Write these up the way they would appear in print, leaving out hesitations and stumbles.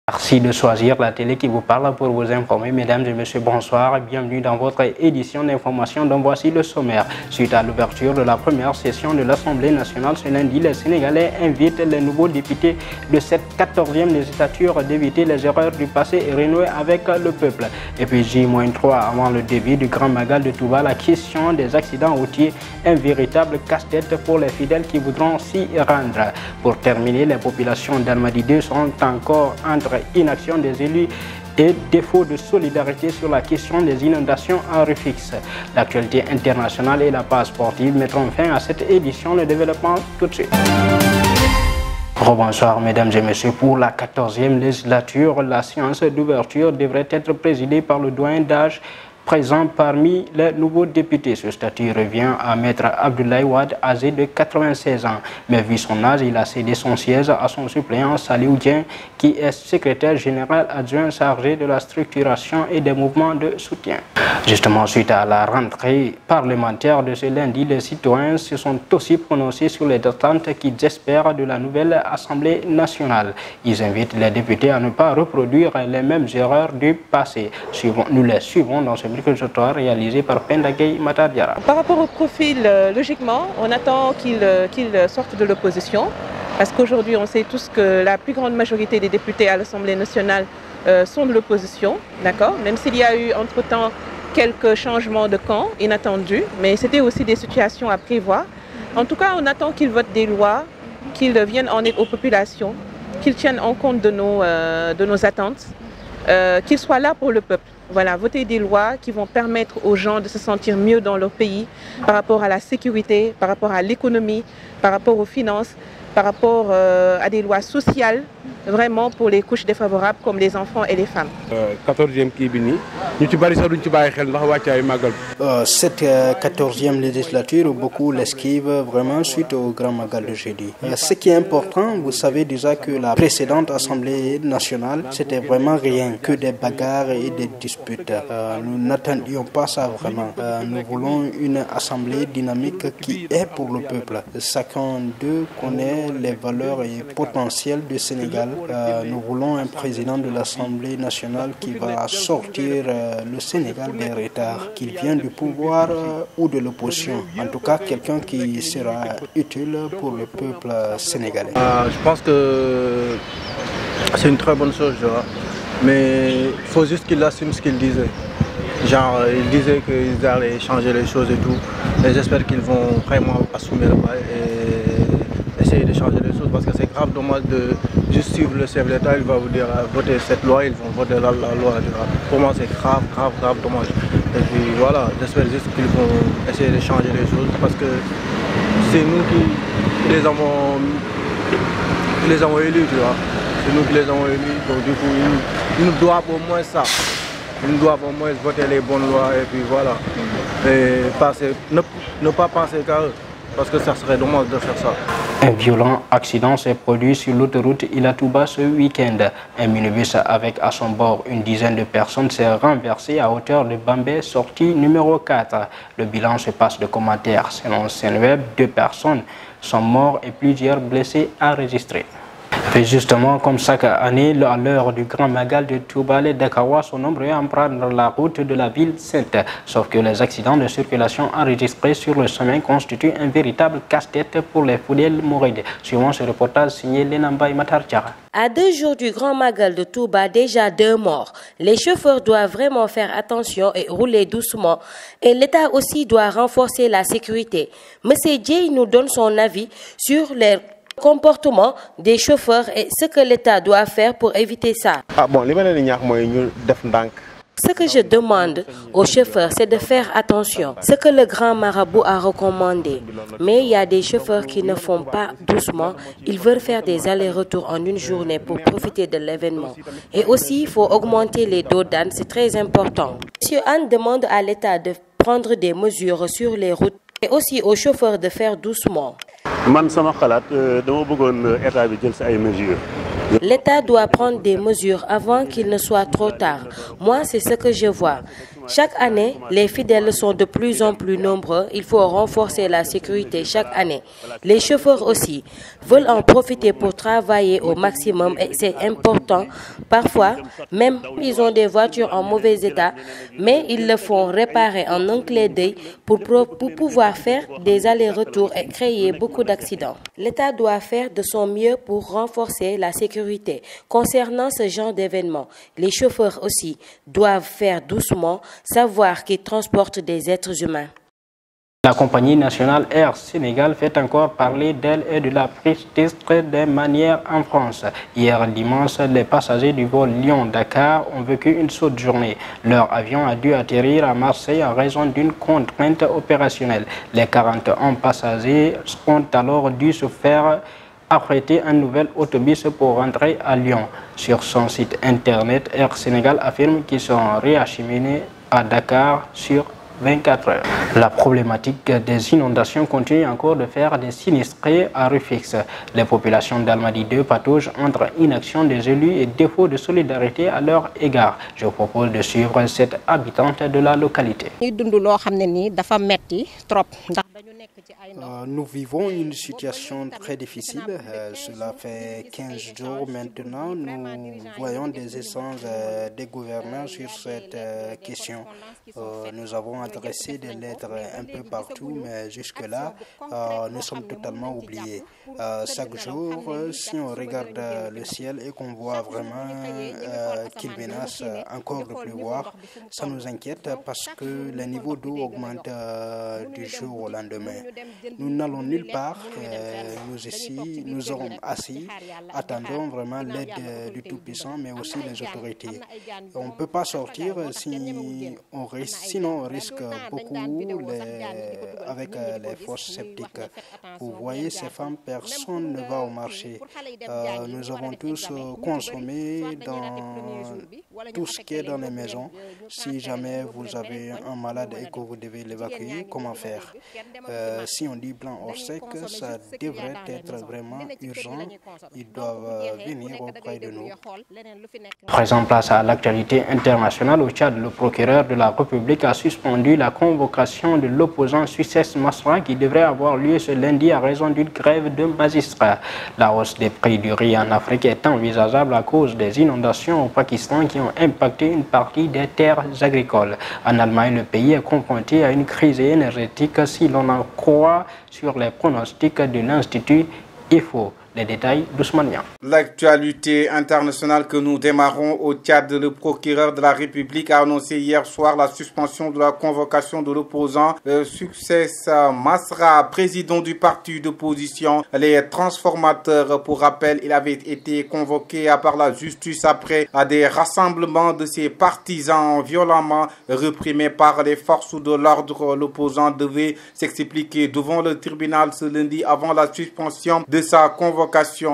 Merci de choisir la télé qui vous parle pour vous informer. Mesdames et messieurs, bonsoir et bienvenue dans votre édition d'information dont voici le sommaire. Suite à l'ouverture de la première session de l'Assemblée nationale ce lundi, les Sénégalais invitent les nouveaux députés de cette 14e législature d'éviter les erreurs du passé et renouer avec le peuple. Et puis J-3 avant le début du Grand Magal de Touba, la question des accidents routiers, un véritable casse-tête pour les fidèles qui voudront s'y rendre. Pour terminer, les populations d'Almadies 2 sont encore entre inaction des élus et défaut de solidarité sur la question des inondations en Rufisque. L'actualité internationale et la page sportive mettront fin à cette édition. Le développement tout de suite. Bonsoir mesdames et messieurs. Pour la 14e législature, la séance d'ouverture devrait être présidée par le doyen d'âge présent parmi les nouveaux députés. Ce statut revient à Maître Abdoulaye Wade, âgé de 96 ans. Mais vu son âge, il a cédé son siège à son suppléant Saliou Dieng, qui est secrétaire général adjoint chargé de la structuration et des mouvements de soutien. Justement, suite à la rentrée parlementaire de ce lundi, les citoyens se sont aussi prononcés sur les attentes qu'ils espèrent de la nouvelle Assemblée nationale. Ils invitent les députés à ne pas reproduire les mêmes erreurs du passé. Nous les suivons dans ce micro-trottoir réalisé par Pendagay Matadiara. Par rapport au profil, logiquement, on attend qu'il sorte de l'opposition, parce qu'aujourd'hui, on sait tous que la plus grande majorité des députés à l'Assemblée nationale sont de l'opposition, d'accord? Même s'il y a eu entre-temps quelques changements de camp inattendus, mais c'était aussi des situations à prévoir. En tout cas, on attend qu'ils votent des lois, qu'ils viennent en aide aux populations, qu'ils tiennent en compte de nos attentes, qu'ils soient là pour le peuple. Voilà, voter des lois qui vont permettre aux gens de se sentir mieux dans leur pays par rapport à la sécurité, par rapport à l'économie, par rapport aux finances, par rapport à des lois sociales, vraiment pour les couches défavorables comme les enfants et les femmes. 14e Cette 14e législature, beaucoup l'esquivent vraiment suite au Grand Magal de jeudi. Ce qui est important, vous savez déjà que la précédente Assemblée nationale, c'était vraiment rien que des bagarres et des disputes. Nous n'attendions pas ça vraiment. Nous voulons une assemblée dynamique qui est pour le peuple. Chacun d'eux connaît les valeurs et potentiels du Sénégal. Nous voulons un président de l'Assemblée nationale qui va sortir le Sénégal des retards, qu'il vienne du pouvoir ou de l'opposition. En tout cas, quelqu'un qui sera utile pour le peuple sénégalais. Je pense que c'est une très bonne chose, mais il faut juste qu'il assume ce qu'il disait. Genre, il disait qu'ils allaient changer les choses et tout, et j'espère qu'ils vont vraiment assumer le bail et essayer de changer les choses, parce que c'est grave dommage de juste suivre le chef de l'État. Il va vous dire voter cette loi, ils vont voter la loi. Pour moi, c'est grave dommage. Et puis voilà, j'espère juste qu'ils vont essayer de changer les choses, parce que c'est nous qui les avons élus, tu vois. C'est nous qui les avons élus, donc du coup, ils nous doivent au moins ça. Ils nous doivent au moins voter les bonnes lois et puis voilà. Et ne pas penser qu'à eux, parce que ça serait dommage de faire ça. Un violent accident s'est produit sur l'autoroute Ila Touba ce week-end. Un minibus avec à son bord une dizaine de personnes s'est renversé à hauteur de Bambé, sortie numéro 4. Le bilan se passe de commentaires. Selon Senweb, 2 personnes sont mortes et plusieurs blessés enregistrés. Et justement, comme chaque année, à l'heure du Grand Magal de Touba, les Dakarois sont nombreux à prendre la route de la ville sainte. Sauf que les accidents de circulation enregistrés sur le chemin constituent un véritable casse-tête pour les fidèles mourides. Suivant ce reportage signé Lenamba Matarchara. À 2 jours du Grand Magal de Touba, déjà 2 morts. Les chauffeurs doivent vraiment faire attention et rouler doucement. Et l'État aussi doit renforcer la sécurité. Monsieur Dieye nous donne son avis sur les comportement des chauffeurs et ce que l'État doit faire pour éviter ça. Ce que je demande aux chauffeurs, c'est de faire attention. Ce que le grand marabout a recommandé. Mais il y a des chauffeurs qui ne font pas doucement. Ils veulent faire des allers-retours en une journée pour profiter de l'événement. Et aussi, il faut augmenter les dos d'âne, c'est très important. Monsieur Anne demande à l'État de prendre des mesures sur les routes et aussi aux chauffeurs de faire doucement. L'État doit prendre des mesures avant qu'il ne soit trop tard. Moi, c'est ce que je vois. Chaque année, les fidèles sont de plus en plus nombreux. Il faut renforcer la sécurité chaque année. Les chauffeurs aussi veulent en profiter pour travailler au maximum et c'est important. Parfois, même ils ont des voitures en mauvais état, mais ils le font réparer en un clin d'œil pour pouvoir faire des allers-retours et créer beaucoup d'accidents. L'État doit faire de son mieux pour renforcer la sécurité. Concernant ce genre d'événements, les chauffeurs aussi doivent faire doucement, savoir qu'ils transportent des êtres humains. La compagnie nationale Air Sénégal fait encore parler d'elle et de la prise des manières en France. Hier dimanche, les passagers du vol Lyon-Dakar ont vécu une chaude journée. Leur avion a dû atterrir à Marseille en raison d'une contrainte opérationnelle. Les 41 passagers ont alors dû se faire affréter un nouvel autobus pour rentrer à Lyon. Sur son site internet, Air Sénégal affirme qu'ils sont réacheminés à Dakar sur 24 heures. La problématique des inondations continue encore de faire des sinistrés à Rufisque. Les populations d'Almadies 2 pataugent entre inaction des élus et défaut de solidarité à leur égard. Je vous propose de suivre cette habitante de la localité. Nous vivons une situation très difficile. Cela fait 15 jours maintenant. Nous voyons des essences des gouvernants sur cette question. Nous avons adressé des lettres un peu partout, mais jusque-là, nous sommes totalement oubliés. Chaque jour, si on regarde le ciel et qu'on voit vraiment qu'il menace encore de pleuvoir, ça nous inquiète parce que le niveau d'eau augmente du jour au lendemain. Nous n'allons nulle part. Nous serons assis, attendons vraiment l'aide du Tout-Puissant, mais aussi les autorités. On ne peut pas sortir sinon on risque beaucoup avec les fosses septiques. Vous voyez, ces femmes, personne ne va au marché. Nous avons tous consommé dans tout ce qui est dans les maisons. Si jamais vous avez un malade et que vous devez l'évacuer, comment faire? Si on dit plan hors sec, ça devrait être vraiment urgent. Ils doivent venir auprès de nous. Présent place à l'actualité internationale au Tchad, le procureur de la République a suspendu la convocation de l'opposant Succès Masra qui devrait avoir lieu ce lundi à raison d'une grève de magistrats. La hausse des prix du riz en Afrique est envisageable à cause des inondations au Pakistan qui ont impacté une partie des terres agricoles. En Allemagne, le pays est confronté à une crise énergétique si l'on en croit sur les pronostics de l'Institut IFO. Les détails d'Ousmane Niang. L'actualité internationale que nous démarrons au Tchad, le procureur de la République a annoncé hier soir la suspension de la convocation de l'opposant Succès Masra, président du parti d'opposition Les Transformateurs. Pour rappel, il avait été convoqué par la justice après des rassemblements de ses partisans violemment réprimés par les forces de l'ordre. L'opposant devait s'expliquer devant le tribunal ce lundi avant la suspension de sa convocation.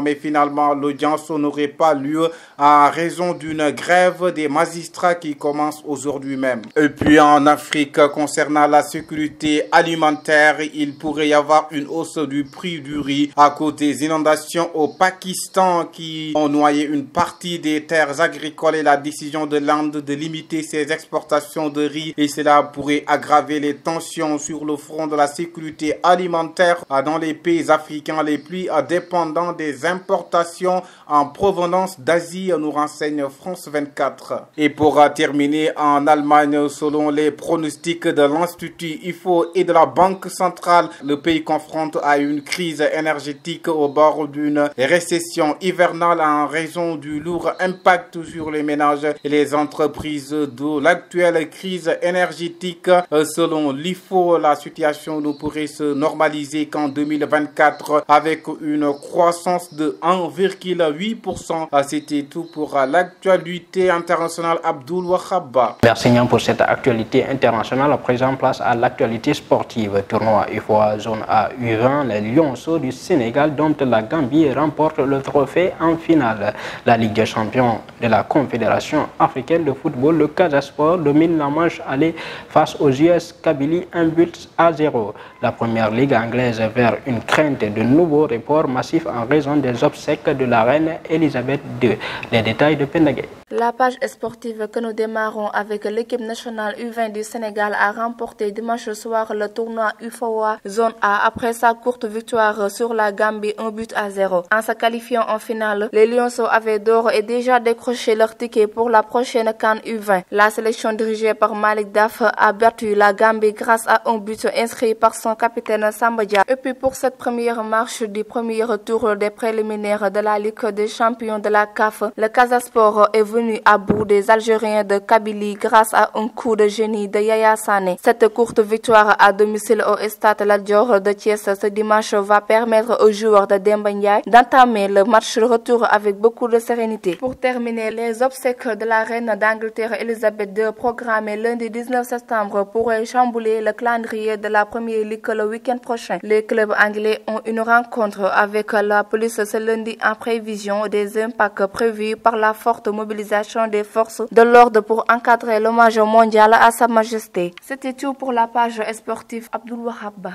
Mais finalement, l'audience n'aurait pas lieu à raison d'une grève des magistrats qui commence aujourd'hui même. Et puis en Afrique, concernant la sécurité alimentaire, il pourrait y avoir une hausse du prix du riz à cause des inondations au Pakistan qui ont noyé une partie des terres agricoles et la décision de l'Inde de limiter ses exportations de riz. Et cela pourrait aggraver les tensions sur le front de la sécurité alimentaire dans les pays africains les plus dépendants des importations en provenance d'Asie, nous renseigne France 24. Et pour terminer, en Allemagne, selon les pronostics de l'Institut IFO et de la Banque centrale, le pays confronte à une crise énergétique au bord d'une récession hivernale en raison du lourd impact sur les ménages et les entreprises de l'actuelle crise énergétique. Selon l'IFO, la situation ne pourrait se normaliser qu'en 2024 avec une croissance de 1,8%. C'était tout pour l'actualité internationale. Abdoul Wahaba. Merci pour cette actualité internationale. À présent, place à l'actualité sportive. Tournoi UFOA Zone A U20, les Lionceaux du Sénégal dont la Gambie remporte le trophée en finale. La Ligue des champions de la Confédération africaine de football, le Casa Sport, domine la manche allée face aux US Kabylie 1-0. La première ligue anglaise vers une crainte de nouveaux reports massifs en raison des obsèques de la reine Elisabeth II. Les détails de Pendagé. La page sportive que nous démarrons avec l'équipe nationale U20 du Sénégal a remporté dimanche soir le tournoi UFOA Zone A après sa courte victoire sur la Gambie 1-0. En se qualifiant en finale, les Lionceaux avaient d'or et déjà décroché leur ticket pour la prochaine CAN U20. La sélection dirigée par Malik Daf a battu la Gambie grâce à un but inscrit par son capitaine Samba Dia. Et puis pour cette première marche du premier tour des préliminaires de la Ligue des champions de la CAF, le Casa Sport est venu à bout des Algériens de Kabylie grâce à un coup de génie de Yaya Sané. Cette courte victoire à domicile au stade Lat Dior de Thiès ce dimanche va permettre aux joueurs de Demba Ndiaye d'entamer le match retour avec beaucoup de sérénité. Pour terminer, les obsèques de la reine d'Angleterre Elisabeth II programmées lundi 19 septembre pourraient chambouler le calendrier de la Première Ligue le week-end prochain. Les clubs anglais ont une rencontre avec la police ce lundi en prévision des impacts prévus par la forte mobilisation des forces de l'ordre pour encadrer l'hommage mondial à Sa Majesté. C'était tout pour la page sportive Abdoul Wahab.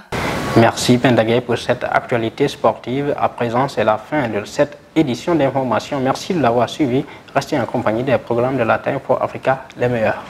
Merci Pendagay pour cette actualité sportive. À présent, c'est la fin de cette édition d'information. Merci de l'avoir suivi. Restez en compagnie des programmes de la Time for Africa, les meilleurs.